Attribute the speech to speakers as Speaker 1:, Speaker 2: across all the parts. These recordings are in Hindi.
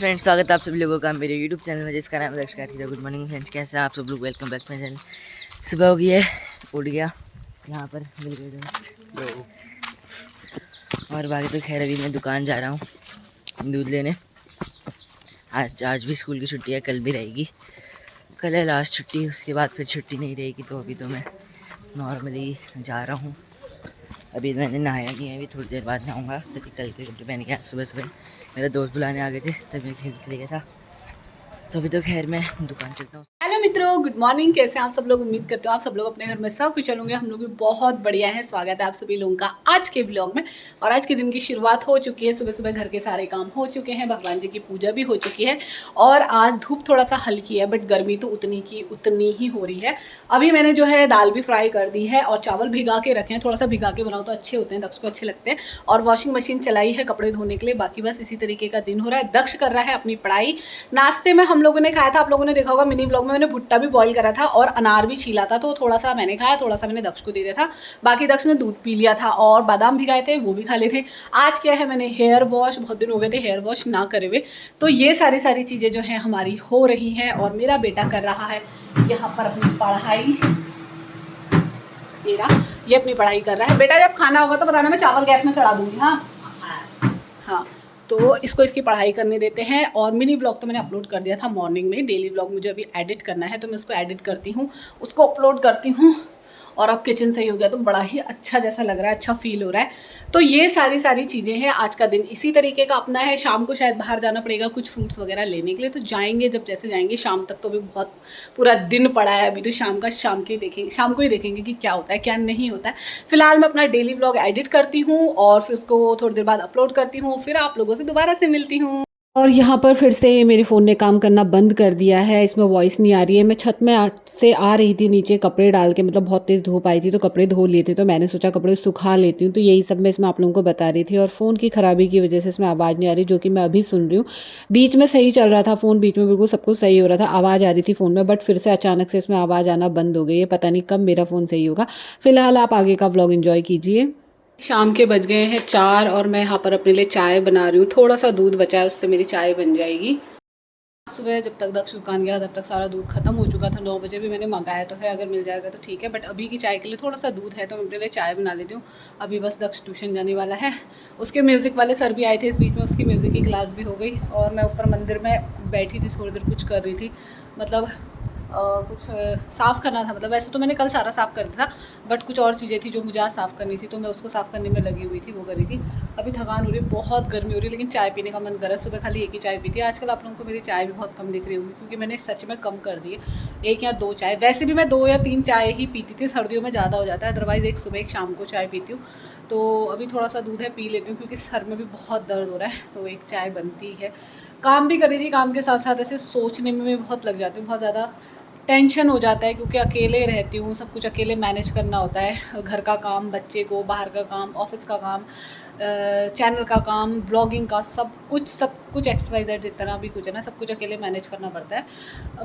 Speaker 1: फ्रेंड्स, स्वागत है आप सभी लोगों का मेरे यूट्यूब चैनल में जिसका नाम है Daksh Kartik. Good morning friends, कैसे हैं आप सब लोग? Welcome back to my channel. सुबह हो गई है, उठ गया यहाँ पर मिल गए दोस्त और बाकी तो खैर अभी मैं दुकान जा रहा हूँ दूध लेने। आज भी स्कूल की छुट्टी है, कल भी रहेगी। कल है लास्ट छुट्टी, उसके बाद फिर छुट्टी नहीं रहेगी। तो अभी तो मैं नॉर्मली जा रहा हूँ। अभी मैंने नहाया नहीं है, अभी थोड़ी देर बाद नहाऊंगा तभी कल के कपड़े पहन के। आज सुबह सुबह मेरे दोस्त बुलाने आ गए थे तभी मैं खेल चले गया था। तो अभी तो खैर मैं दुकान चलता हूँ।
Speaker 2: हेलो मित्रों, गुड मॉर्निंग। कैसे हैं आप सब लोग? उम्मीद करते हो आप सब लोग अपने घर में सब कुछ चलोगे। हम लोग भी बहुत बढ़िया है। स्वागत है आप सभी लोगों का आज के ब्लॉग में। और आज के दिन की शुरुआत हो चुकी है। सुबह सुबह घर के सारे काम हो चुके हैं, भगवान जी की पूजा भी हो चुकी है। और आज धूप थोड़ा सा हल्की है, बट गर्मी तो उतनी की उतनी ही हो रही है। अभी मैंने जो है दाल भी फ्राई कर दी है और चावल भिगा के रखे हैं। थोड़ा सा भिगा के बनाओ तो अच्छे होते हैं, दक्ष को अच्छे लगते हैं। और वॉशिंग मशीन चलाई है कपड़े धोने के लिए। बाकी बस इसी तरीके का दिन हो रहा है। दक्ष कर रहा है अपनी पढ़ाई। नाश्ते में हम लोगों ने खाया था, आप लोगों ने देखा होगा मिनी ब्लॉग में, मैंने भुट्टा भी बॉईल करा था और अनार भी छीला था। तो थोड़ा सा मैंने खाया, थोड़ा सा मैंने दक्ष को दे दिया था। बाकी दक्ष ने दूध पी लिया था और बादाम भिगाए थे, वो भी खा लिए थे। आज क्या है, मैंने हेयर वॉश, बहुत दिन हो गए थे हेयर वॉश ना करे हुए। तो ये सारी चीज़ें जो है हमारी हो रही हैं। और मेरा बेटा कर रहा है यहाँ पर अपनी पढ़ाई। ये अपनी पढ़ाई कर रहा है। बेटा जब खाना होगा तो बताना, मैं चावल गैस में चढ़ा दूंगी। हाँ, तो इसको इसकी पढ़ाई करने देते हैं। और मिनी ब्लॉग तो मैंने अपलोड कर दिया था मॉर्निंग में। डेली ब्लॉग मुझे अभी एडिट करना है, तो मैं उसको एडिट करती हूँ, उसको अपलोड करती हूँ। और अब किचन सही हो गया तो बड़ा ही अच्छा जैसा लग रहा है, अच्छा फील हो रहा है। तो ये सारी चीज़ें हैं। आज का दिन इसी तरीके का अपना है। शाम को शायद बाहर जाना पड़ेगा कुछ फ्रूट्स वगैरह लेने के लिए, तो जाएंगे। जब जैसे जाएंगे शाम तक, तो भी बहुत पूरा दिन पड़ा है अभी। तो शाम को ही देखेंगे कि क्या होता है क्या नहीं होता है। फिलहाल मैं अपना डेली व्लॉग एडिट करती हूँ और फिर उसको थोड़ी देर बाद अपलोड करती हूँ। फिर आप लोगों से दोबारा से मिलती हूँ। और यहाँ पर फिर से मेरे फ़ोन ने काम करना बंद कर दिया है, इसमें वॉइस नहीं आ रही है। मैं छत में से आ रही थी नीचे कपड़े डाल के, मतलब बहुत तेज़ धूप आई थी तो कपड़े धो लिए थे। तो मैंने सोचा कपड़े सुखा लेती हूँ। तो यही सब मैं इसमें आप लोगों को बता रही थी। और फ़ोन की ख़राबी की वजह से इसमें आवाज़ नहीं आ रही, जो कि मैं अभी सुन रही हूँ। बीच में सही चल रहा था फ़ोन, बीच में बिल्कुल सब कुछ सही हो रहा था, आवाज़ आ रही थी फ़ोन में। बट फिर से अचानक से इसमें आवाज़ आना बंद हो गई है। पता नहीं कब मेरा फ़ोन सही होगा। फ़िलहाल आप आगे का व्लॉग एंजॉय कीजिए। शाम के बज गए हैं 4 और मैं यहाँ पर अपने लिए चाय बना रही हूँ। थोड़ा सा दूध बचा है, उससे मेरी चाय बन जाएगी। सुबह जब तक दक्ष दुकान गया तब तक सारा दूध खत्म हो चुका था। 9 बजे भी मैंने मंगाया तो है, अगर मिल जाएगा तो ठीक है। बट अभी की चाय के लिए थोड़ा सा दूध है, तो मैं अपने लिए चाय बना लेती हूँ। अभी बस दक्ष ट्यूशन जाने वाला है। उसके म्यूज़िक वाले सर भी आए थे इस बीच में, उसकी म्यूज़िक की क्लास भी हो गई। और मैं ऊपर मंदिर में बैठी थी, थोड़ी देर कुछ कर रही थी, मतलब कुछ साफ़ करना था। मतलब वैसे तो मैंने कल सारा साफ़ कर दिया था, बट कुछ और चीज़ें थी जो मुझे आज साफ़ करनी थी, तो मैं उसको साफ़ करने में लगी हुई थी, वो करी थी। अभी थकान हो रही है, बहुत गर्मी हो रही है, लेकिन चाय पीने का मन कर रहा है। सुबह खाली एक ही चाय पी थी। आजकल आप लोगों को मेरी चाय भी बहुत कम दिख रही होगी, क्योंकि मैंने सच में कम कर दी है। 1 या 2 चाय, वैसे भी मैं 2 या 3 चाय ही पीती थी। सर्दियों में ज़्यादा हो जाता है, अदरवाइज़ एक सुबह एक शाम को चाय पीती हूँ। तो अभी थोड़ा सा दूध है, पी लेती हूँ, क्योंकि सर में भी बहुत दर्द हो रहा है, तो एक चाय बनती है। काम भी कर रही थी, काम के साथ साथ ऐसे सोचने में भी बहुत लग जाती हूँ, बहुत ज़्यादा टेंशन हो जाता है, क्योंकि अकेले रहती हूँ, सब कुछ अकेले मैनेज करना होता है। घर का काम, बच्चे को, बाहर का काम, ऑफिस का काम, चैनल का काम, व्लॉगिंग का, सब कुछ XYZ जितना भी कुछ है ना, सब कुछ अकेले मैनेज करना पड़ता है।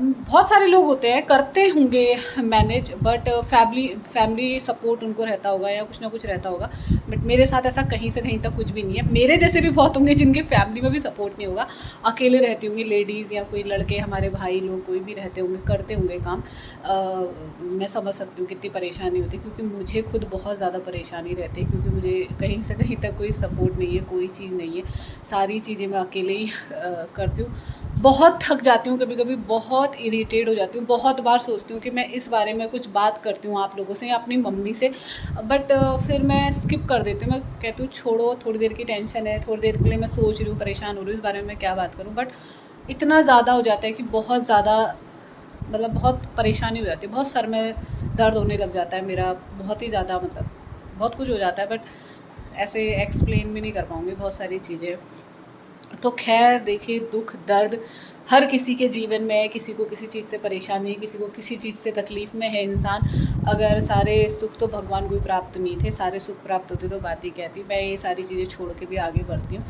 Speaker 2: बहुत सारे लोग होते हैं करते होंगे मैनेज, बट फैमिली सपोर्ट उनको रहता होगा या कुछ ना कुछ रहता होगा। बट मेरे साथ ऐसा कहीं से कहीं तक कुछ भी नहीं है। मेरे जैसे भी बहुत होंगे जिनके फैमिली में भी सपोर्ट नहीं होगा, अकेले रहती होंगी लेडीज़, या कोई लड़के, हमारे भाई लोग कोई भी रहते होंगे, करते होंगे काम। मैं समझ सकती हूँ कितनी परेशानी होती है, क्योंकि मुझे खुद बहुत ज़्यादा परेशानी रहती है, क्योंकि मुझे कहीं से कहीं तक कोई सपोर्ट नहीं है, कोई चीज़ नहीं है। सारी चीज़ें मैं अकेले ही करती हूँ। बहुत थक जाती हूँ, कभी कभी बहुत इरिटेट हो जाती हूँ। बहुत बार सोचती हूँ कि मैं इस बारे में कुछ बात करती हूँ आप लोगों से या अपनी मम्मी से, बट फिर मैं स्किप कर देती हूँ। मैं कहती हूँ छोड़ो, थोड़ी देर की टेंशन है, थोड़ी देर के लिए मैं सोच रही हूँ, परेशान हो रही हूँ, इस बारे में मैं क्या बात करूँ। बट इतना ज़्यादा हो जाता है कि बहुत ज़्यादा, मतलब बहुत परेशानी हो जाती है, बहुत सर में दर्द होने लग जाता है मेरा, बहुत ही ज़्यादा, मतलब बहुत कुछ हो जाता है। बट ऐसे एक्सप्लेन भी नहीं कर पाऊँगी बहुत सारी चीज़ें। तो खैर देखिए, दुख दर्द हर किसी के जीवन में है। किसी को किसी चीज़ से परेशानी है, किसी को किसी चीज़ से तकलीफ़ में है इंसान। अगर सारे सुख तो भगवान को भी प्राप्त नहीं थे, सारे सुख प्राप्त होते तो बात ही क्या थी। मैं ये सारी चीज़ें छोड़ के भी आगे बढ़ती हूँ।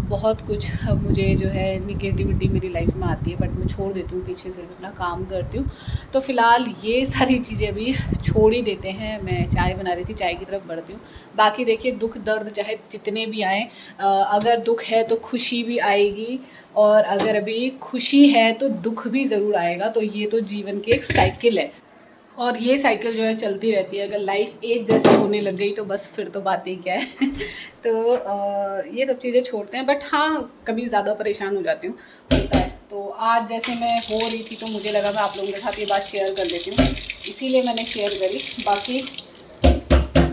Speaker 2: बहुत कुछ मुझे जो है निगेटिविटी मेरी लाइफ में आती है, बट मैं छोड़ देती हूँ पीछे, फिर अपना काम करती हूँ। तो फ़िलहाल ये सारी चीज़ें अभी छोड़ ही देते हैं। मैं चाय बना रही थी, चाय की तरफ बढ़ती हूँ। बाकी देखिए, दुख दर्द चाहे जितने भी आएँ, अगर दुख है तो खुशी भी आएगी, और अगर अभी खुशी है तो दुख भी ज़रूर आएगा। तो ये तो जीवन की एक साइकिल है, और ये साइकिल जो है चलती रहती है। अगर लाइफ एक जैसी होने लग गई तो बस फिर तो बात ही क्या है। तो ये सब चीज़ें छोड़ते हैं, बट हाँ कभी ज़्यादा परेशान हो जाती हूँ, होता है। तो आज जैसे मैं हो रही थी तो मुझे लगा मैं आप लोगों के साथ ये बात शेयर कर लेती हूँ, इसीलिए मैंने शेयर करी। बाकी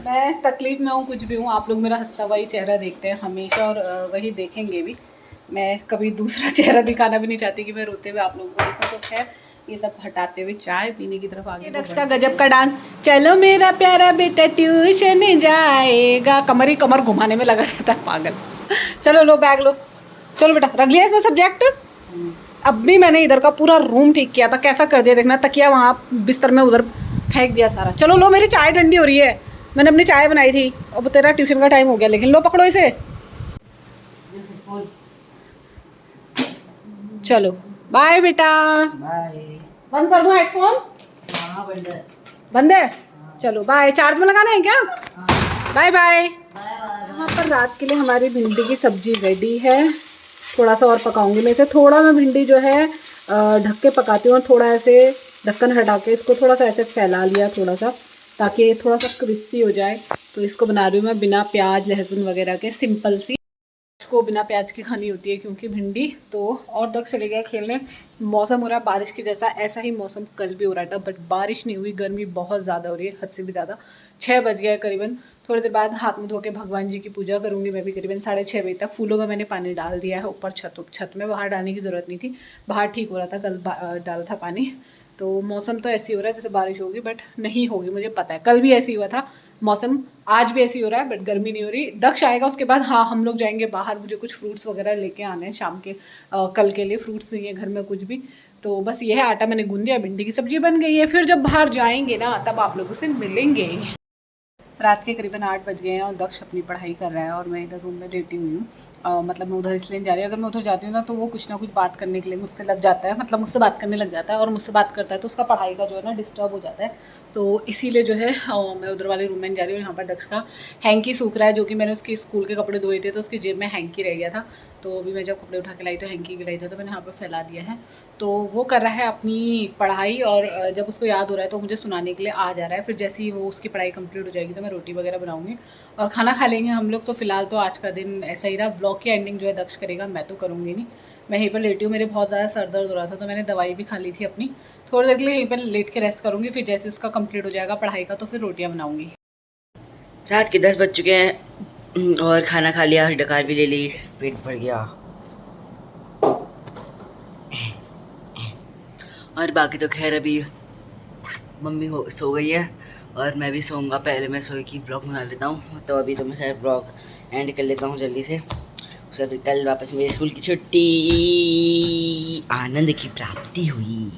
Speaker 2: मैं तकलीफ़ में हूँ, कुछ भी हूँ, आप लोग मेरा हंसता हुआ ही चेहरा देखते हैं हमेशा, और वही देखेंगे भी। मैं कभी दूसरा चेहरा दिखाना भी नहीं चाहती कि मैं रोते हुए आप लोगों को देखूँ। तो खैर, ये सब हटाते हुए चाय पीने की तरफ आगे। दक्ष का गजब का डांस, चलो मेरा प्यारा बेटा ट्यूशन जाएगा, कमर ही कमर घुमाने में लगा रहता है पागल। चलो लो बैग लो, चलो बेटा रख लिया इसमें सब्जेक्ट। अब भी मैंने इधर का पूरा रूम ठीक किया था, कैसा कर दिया देखना, तकिया वहाँ बिस्तर में उधर फेंक दिया सारा। चलो लो, मेरी चाय ठंडी हो रही है, मैंने अपनी चाय बनाई थी, अब तेरा ट्यूशन का टाइम हो गया, लेकिन लो पकड़ो इसे। चलो बाय बेटा,
Speaker 1: बाय।
Speaker 2: बंद कर दूं हेडफोन?
Speaker 1: हाँ बंद है।
Speaker 2: बंद है? चलो बाय। चार्ज में लगाना है क्या? Bye bye. यहाँ पर रात के लिए हमारी भिंडी की सब्जी रेडी है। थोड़ा सा और पकाऊंगी मैं इसे। थोड़ा मैं भिंडी जो है ढक के पकाती हूँ, थोड़ा ऐसे ढक्कन हटा के इसको थोड़ा सा ऐसे फैला लिया थोड़ा सा, ताकि थोड़ा सा क्रिस्पी हो जाए। तो इसको बना रही हूँ मैं बिना प्याज लहसुन वगैरह के, सिंपल सी। को बिना प्याज की खानी होती है क्योंकि भिंडी। तो और तक चले गया खेलने। मौसम हो रहा है बारिश के जैसा, ऐसा ही मौसम कल भी हो रहा था, बट बारिश नहीं हुई। गर्मी बहुत ज़्यादा हो रही है, हद से भी ज़्यादा। 6 बज गया है करीबन। थोड़ी देर बाद हाथ मुँह धो के भगवान जी की पूजा करूँगी मैं भी करीबन 6:30 बजे तक। फूलों में मैंने पानी डाल दिया है ऊपर छत में, बाहर डालने की ज़रूरत नहीं थी, बाहर ठीक हो रहा था, कल डाला था पानी। तो मौसम तो ऐसे ही हो रहा है जैसे बारिश होगी, बट नहीं होगी मुझे पता है। कल भी ऐसे ही हुआ था मौसम, आज भी ऐसे ही हो रहा है, बट गर्मी नहीं हो रही। दक्ष आएगा उसके बाद हाँ हम लोग जाएंगे बाहर, मुझे कुछ फ्रूट्स वगैरह लेके आने हैं शाम के, कल के लिए। फ्रूट्स नहीं है घर में कुछ भी, तो बस ये है। आटा मैंने गूंद दिया, भिंडी की सब्जी बन गई है। फिर जब बाहर जाएंगे ना तब आप लोगों से मिलेंगे। रात के करीबन 8 बज गए हैं और दक्ष अपनी पढ़ाई कर रहा है और मैं इधर रूम में लेटी हुई हूँ। मतलब मैं उधर इसलिए जा रही हूँ, अगर मैं उधर जाती हूँ ना तो वो कुछ ना कुछ बात करने के लिए मुझसे लग जाता है, मतलब मुझसे बात करने लग जाता है, और मुझसे बात करता है तो उसका पढ़ाई का जो है ना डिस्टर्ब हो जाता है। तो इसीलिए जो है मैं उधर वाले रूम में जा रही हूँ। यहाँ पर दक्ष का हैंकी सूख रहा है, जो कि मैंने उसके स्कूल के कपड़े धोए थे तो उसकी जेब में हैंकी रह गया था। तो अभी मैं जब कपड़े उठा के लाई तो हैंकी भी लाई था, तो मैंने यहाँ पर फैला दिया है। तो वो कर रहा है अपनी पढ़ाई, और जब उसको याद हो रहा है तो मुझे सुनाने के लिए आ जा रहा है। फिर जैसे ही वो उसकी पढ़ाई कंप्लीट हो जाएगी तो मैं रोटी वगैरह बनाऊंगी और खाना खा लेंगे हम लोग। तो फिलहाल तो आज का दिन ऐसा ही रहा। व्लॉग की एंडिंग जो है दक्ष करेगा, मैं तो करूँगी नहीं। मैं यहीं पर लेटी हूँ, मेरे बहुत ज़्यादा सर दर्द हो रहा था तो मैंने दवाई भी खा ली थी अपनी। थोड़ी देर के लिए यहीं पर लेट के रेस्ट करूँगी, फिर जैसे उसका कंप्लीट हो जाएगा पढ़ाई का तो फिर रोटियाँ बनाऊँगी।
Speaker 1: रात के 10 बज चुके हैं और खाना खा लिया, डकार भी ले ली, पेट भर गया। और बाकी तो खैर अभी मम्मी सो गई है और मैं भी सोऊंगा। पहले मैं सोए की ब्लॉग बना लेता हूँ, तो अभी तो मैं खैर ब्लॉग एंड कर लेता हूँ जल्दी से। उसके फिर कल वापस मेरे स्कूल की छुट्टी, आनंद की प्राप्ति हुई।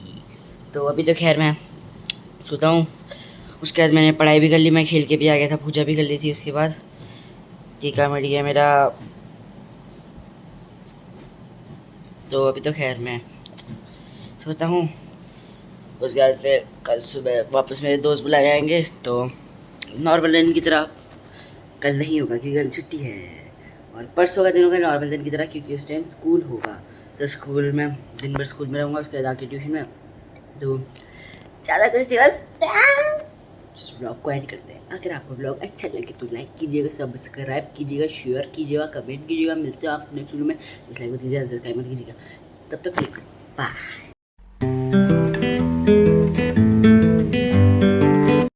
Speaker 1: तो अभी तो खैर मैं सोता हूँ। उसके बाद मैंने पढ़ाई भी कर ली, मैं खेल के भी आ गया था, पूजा भी कर ली थी। उसके बाद टीका मर गया मेरा। तो अभी तो खैर मैं सोता हूँ। उसके बाद फिर कल सुबह वापस मेरे दोस्त बुलाए आएंगे, तो नॉर्मल दिन की तरह। कल नहीं होगा क्योंकि कल छुट्टी है, और परसों का दिन होगा नॉर्मल दिन की तरह क्योंकि उस टाइम स्कूल होगा। तो स्कूल में दिन भर स्कूल में रहूँगा, उसके बाद आके ट्यूशन में। तो ज़्यादा कुछ बस ब्लॉग को एंड करते हैं। अगर आपको ब्लॉग अच्छा लगे तो लाइक कीजिएगा, सब्सक्राइब कीजिएगा, शेयर कीजिएगा, कमेंट कीजिएगा। मिलते हैं आप नेक्स्ट वीडियो में। डिसलाइक मत कीजिएगा, सब्सक्राइब मत कीजिएगा। तब तक बाय।